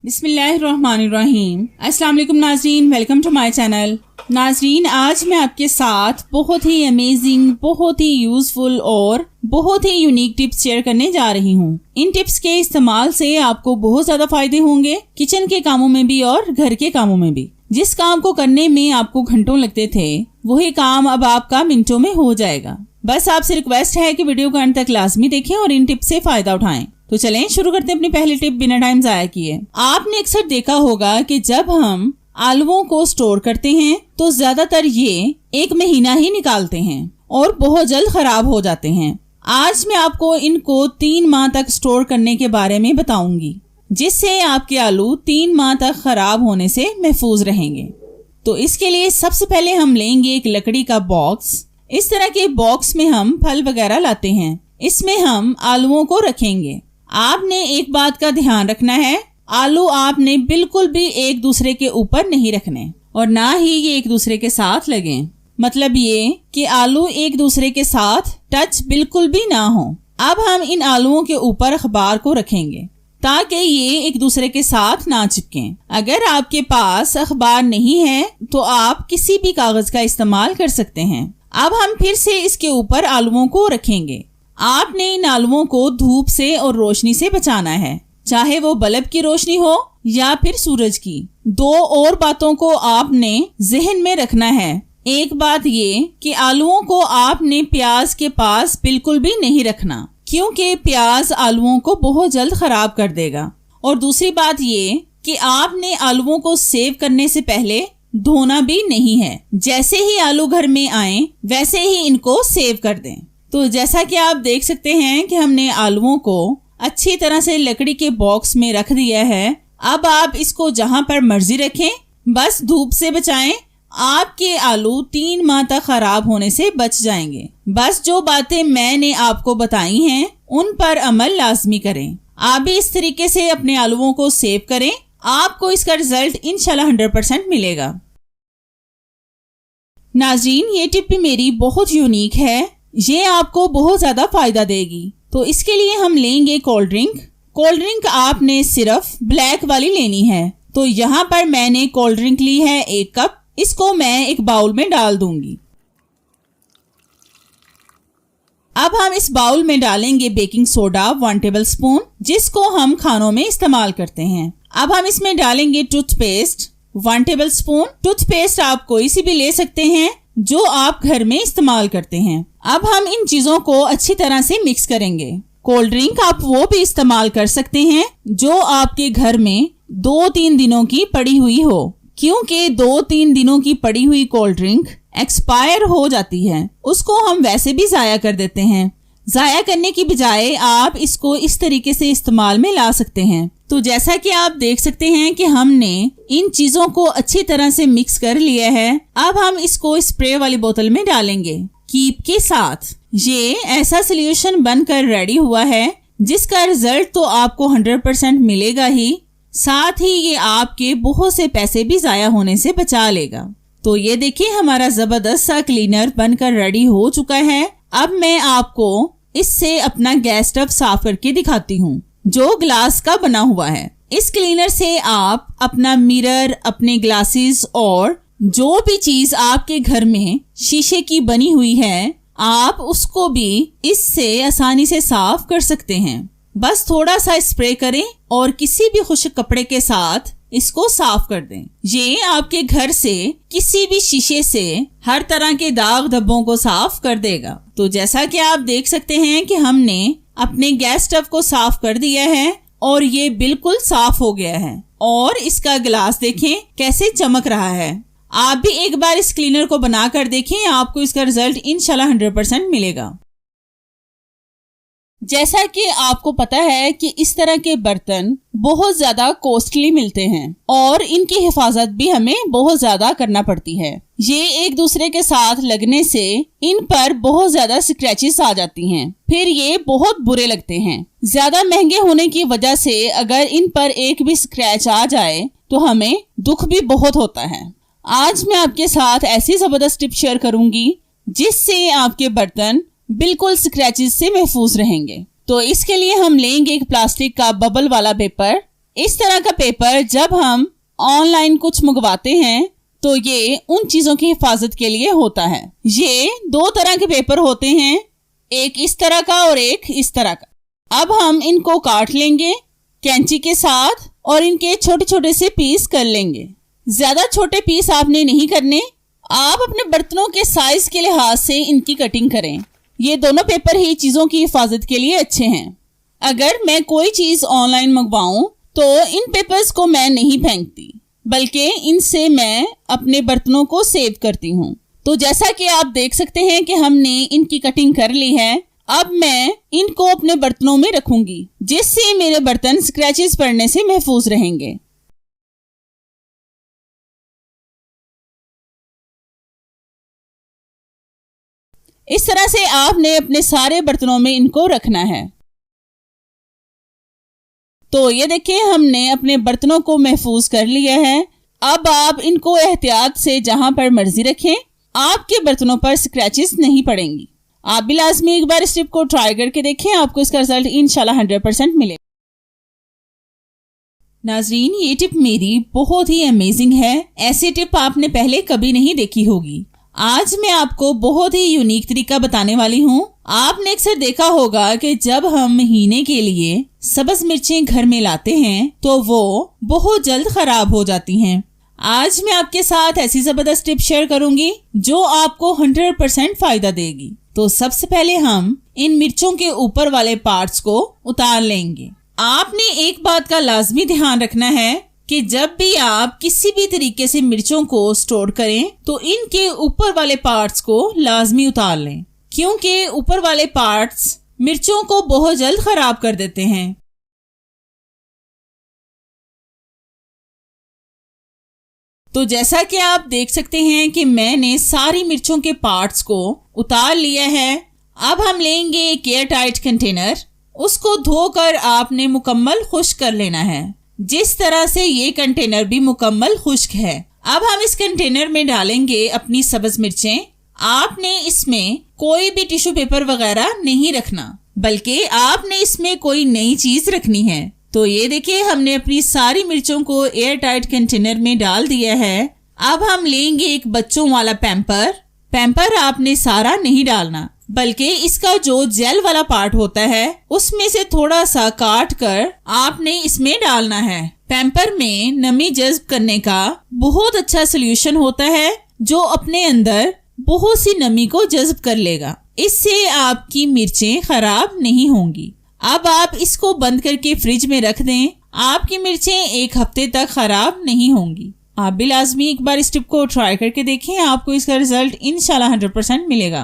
बिस्मिल्लाहिर्रहमानिर्रहीम। अस्सलाम वालेकुम नाज़रीन, वेलकम टू माय चैनल। नाज़रीन, आज मैं आपके साथ बहुत ही अमेजिंग, बहुत ही यूजफुल और बहुत ही यूनिक टिप्स शेयर करने जा रही हूँ। इन टिप्स के इस्तेमाल से आपको बहुत ज्यादा फायदे होंगे, किचन के कामों में भी और घर के कामों में भी। जिस काम को करने में आपको घंटों लगते थे, वही काम अब आपका मिनटों में हो जाएगा। बस आपसे रिक्वेस्ट है कि वीडियो को अंत तक लाजमी देखें और इन टिप्स से फायदा उठाएं। तो चलें शुरू करते हैं अपनी पहली टिप बिना टाइम जाया किए। आपने अक्सर देखा होगा कि जब हम आलुओं को स्टोर करते हैं तो ज्यादातर ये 1 महीना ही निकालते हैं और बहुत जल्द खराब हो जाते हैं। आज मैं आपको इनको 3 माह तक स्टोर करने के बारे में बताऊंगी, जिससे आपके आलू 3 माह तक खराब होने से महफूज रहेंगे। तो इसके लिए सबसे पहले हम लेंगे एक लकड़ी का बॉक्स। इस तरह के बॉक्स में हम फल वगैरह लाते हैं। इसमें हम आलुओं को रखेंगे। आपने एक बात का ध्यान रखना है, आलू आपने बिल्कुल भी एक दूसरे के ऊपर नहीं रखने और ना ही ये एक दूसरे के साथ लगें। मतलब ये कि आलू एक दूसरे के साथ टच बिल्कुल भी ना हो। अब हम इन आलुओं के ऊपर अखबार को रखेंगे ताकि ये एक दूसरे के साथ ना चिपकें। अगर आपके पास अखबार नहीं है तो आप किसी भी कागज का इस्तेमाल कर सकते हैं। अब हम फिर से इसके ऊपर आलुओं को रखेंगे। आपने इन आलुओं को धूप से और रोशनी से बचाना है, चाहे वो बल्ब की रोशनी हो या फिर सूरज की। 2 और बातों को आपने जहन में रखना है। एक बात ये कि आलुओं को आपने प्याज के पास बिल्कुल भी नहीं रखना, क्योंकि प्याज आलुओं को बहुत जल्द खराब कर देगा। और दूसरी बात ये कि आपने आलुओं को सेव करने से पहले धोना भी नहीं है। जैसे ही आलू घर में आए वैसे ही इनको सेव कर दें। तो जैसा कि आप देख सकते हैं कि हमने आलुओं को अच्छी तरह से लकड़ी के बॉक्स में रख दिया है। अब आप इसको जहां पर मर्जी रखें, बस धूप से बचाएं। आपके आलू 3 माह तक खराब होने से बच जाएंगे। बस जो बातें मैंने आपको बताई हैं उन पर अमल लाजमी करें। आप भी इस तरीके से अपने आलुओं को सेव करें, आपको इसका रिजल्ट इंशाल्लाह 100% मिलेगा। नाज़रीन, ये टिप भी मेरी बहुत यूनिक है, ये आपको बहुत ज्यादा फायदा देगी। तो इसके लिए हम लेंगे कोल्ड ड्रिंक। कोल्ड ड्रिंक आपने सिर्फ ब्लैक वाली लेनी है। तो यहाँ पर मैंने कोल्ड ड्रिंक ली है 1 कप। इसको मैं एक बाउल में डाल दूंगी। अब हम इस बाउल में डालेंगे बेकिंग सोडा 1 टेबलस्पून, जिसको हम खानों में इस्तेमाल करते हैं। अब हम इसमें डालेंगे टूथपेस्ट 1 टेबलस्पून। टूथपेस्ट आप कोई सी भी ले सकते हैं जो आप घर में इस्तेमाल करते हैं। अब हम इन चीजों को अच्छी तरह से मिक्स करेंगे। कोल्ड ड्रिंक आप वो भी इस्तेमाल कर सकते हैं जो आपके घर में 2-3 दिनों की पड़ी हुई हो, क्योंकि 2-3 दिनों की पड़ी हुई कोल्ड ड्रिंक एक्सपायर हो जाती है। उसको हम वैसे भी जाया कर देते हैं। जाया करने की बजाय आप इसको इस तरीके से इस्तेमाल में ला सकते हैं। तो जैसा कि आप देख सकते हैं कि हमने इन चीजों को अच्छी तरह से मिक्स कर लिया है। अब हम इसको स्प्रे वाली बोतल में डालेंगे कीप के साथ। ये ऐसा सोल्यूशन बनकर रेडी हुआ है जिसका रिजल्ट तो आपको 100% मिलेगा ही, साथ ही ये आपके बहुत से पैसे भी जाया होने से बचा लेगा। तो ये देखिए, हमारा जबरदस्त सा क्लीनर बनकर रेडी हो चुका है। अब मैं आपको इससे अपना गैस स्टव साफ करके दिखाती हूँ, जो ग्लास का बना हुआ है। इस क्लीनर से आप अपना मिरर, अपने ग्लासेस और जो भी चीज आपके घर में शीशे की बनी हुई है, आप उसको भी इससे आसानी से साफ कर सकते हैं। बस थोड़ा सा स्प्रे करें और किसी भी खुश्क कपड़े के साथ इसको साफ कर दें। ये आपके घर से किसी भी शीशे से हर तरह के दाग धब्बों को साफ कर देगा। तो जैसा कि आप देख सकते हैं कि हमने अपने गैस स्टव को साफ कर दिया है और ये बिल्कुल साफ हो गया है। और इसका ग्लास देखें कैसे चमक रहा है। आप भी एक बार इस क्लीनर को बनाकर देखें, आपको इसका रिजल्ट इंशाल्लाह 100% मिलेगा। जैसा कि आपको पता है कि इस तरह के बर्तन बहुत ज्यादा कॉस्टली मिलते हैं और इनकी हिफाजत भी हमें बहुत ज्यादा करना पड़ती है। ये एक दूसरे के साथ लगने से इन पर बहुत ज्यादा स्क्रैचेस आ जाती हैं, फिर ये बहुत बुरे लगते हैं। ज्यादा महंगे होने की वजह से अगर इन पर एक भी स्क्रैच आ जाए तो हमें दुख भी बहुत होता है। आज मैं आपके साथ ऐसी जबरदस्त टिप शेयर करूंगी जिससे आपके बर्तन बिल्कुल स्क्रैचेस से महफूज रहेंगे। तो इसके लिए हम लेंगे एक प्लास्टिक का बबल वाला पेपर। इस तरह का पेपर जब हम ऑनलाइन कुछ मंगवाते हैं तो ये उन चीजों की हिफाजत के लिए होता है। ये दो तरह के पेपर होते हैं, एक इस तरह का और एक इस तरह का। अब हम इनको काट लेंगे कैंची के साथ और इनके छोटे छोटे से पीस कर लेंगे। ज्यादा छोटे पीस आपने नहीं करने, आप अपने बर्तनों के साइज के लिहाज से इनकी कटिंग करें। ये दोनों पेपर ही चीजों की हिफाजत के लिए अच्छे हैं। अगर मैं कोई चीज ऑनलाइन मंगवाऊं तो इन पेपर्स को मैं नहीं फेंकती, बल्कि इनसे मैं अपने बर्तनों को सेव करती हूँ। तो जैसा कि आप देख सकते हैं कि हमने इनकी कटिंग कर ली है। अब मैं इनको अपने बर्तनों में रखूंगी, जिससे मेरे बर्तन स्क्रैचेस पड़ने से महफूज रहेंगे। इस तरह से आपने अपने सारे बर्तनों में इनको रखना है। तो ये देखिए, हमने अपने बर्तनों को महफूज कर लिया है। अब आप इनको एहतियात से जहां पर मर्जी रखें, आपके बर्तनों पर स्क्रैचेस नहीं पड़ेंगी। आप भी लाजमी एक बार इस टिप को ट्राई करके देखें, आपको इसका रिजल्ट इंशाल्लाह 100% मिलेगा। नाजरीन, ये टिप मेरी बहुत ही अमेजिंग है। ऐसी टिप आपने पहले कभी नहीं देखी होगी। आज मैं आपको बहुत ही यूनिक तरीका बताने वाली हूँ। आपने अक्सर देखा होगा कि जब हम महीने के लिए सब्ज मिर्चें घर में लाते हैं तो वो बहुत जल्द खराब हो जाती हैं। आज मैं आपके साथ ऐसी जबरदस्त टिप शेयर करूंगी जो आपको 100% फायदा देगी। तो सबसे पहले हम इन मिर्चों के ऊपर वाले पार्ट्स को उतार लेंगे। आपने एक बात का लाजमी ध्यान रखना है कि जब भी आप किसी भी तरीके से मिर्चों को स्टोर करें तो इनके ऊपर वाले पार्ट्स को लाजमी उतार लें, क्योंकि ऊपर वाले पार्ट्स मिर्चों को बहुत जल्द खराब कर देते हैं। तो जैसा कि आप देख सकते हैं कि मैंने सारी मिर्चों के पार्ट्स को उतार लिया है। अब हम लेंगे एक एयर टाइट कंटेनर, उसको धोकर आपने मुकम्मल खुश्क कर लेना है, जिस तरह से ये कंटेनर भी मुकम्मल खुश्क है। अब हम इस कंटेनर में डालेंगे अपनी सब्ज मिर्चें। आपने इसमें कोई भी टिश्यू पेपर वगैरह नहीं रखना, बल्कि आपने इसमें कोई नई चीज रखनी है। तो ये देखिए, हमने अपनी सारी मिर्चों को एयर टाइट कंटेनर में डाल दिया है। अब हम लेंगे एक बच्चों वाला पैम्पर आपने सारा नहीं डालना, बल्कि इसका जो जेल वाला पार्ट होता है उसमें से थोड़ा सा काट कर आपने इसमें डालना है। पैम्पर में नमी जज्ब करने का बहुत अच्छा सोल्यूशन होता है, जो अपने अंदर बहुत सी नमी को जज्ब कर लेगा। इससे आपकी मिर्चें खराब नहीं होंगी। अब आप इसको बंद करके फ्रिज में रख दें, आपकी मिर्चें एक हफ्ते तक खराब नहीं होंगी। आप भी लाजमी एक बार इस टिप को ट्राई करके देखें, आपको इसका रिजल्ट इंशाल्लाह 100% मिलेगा।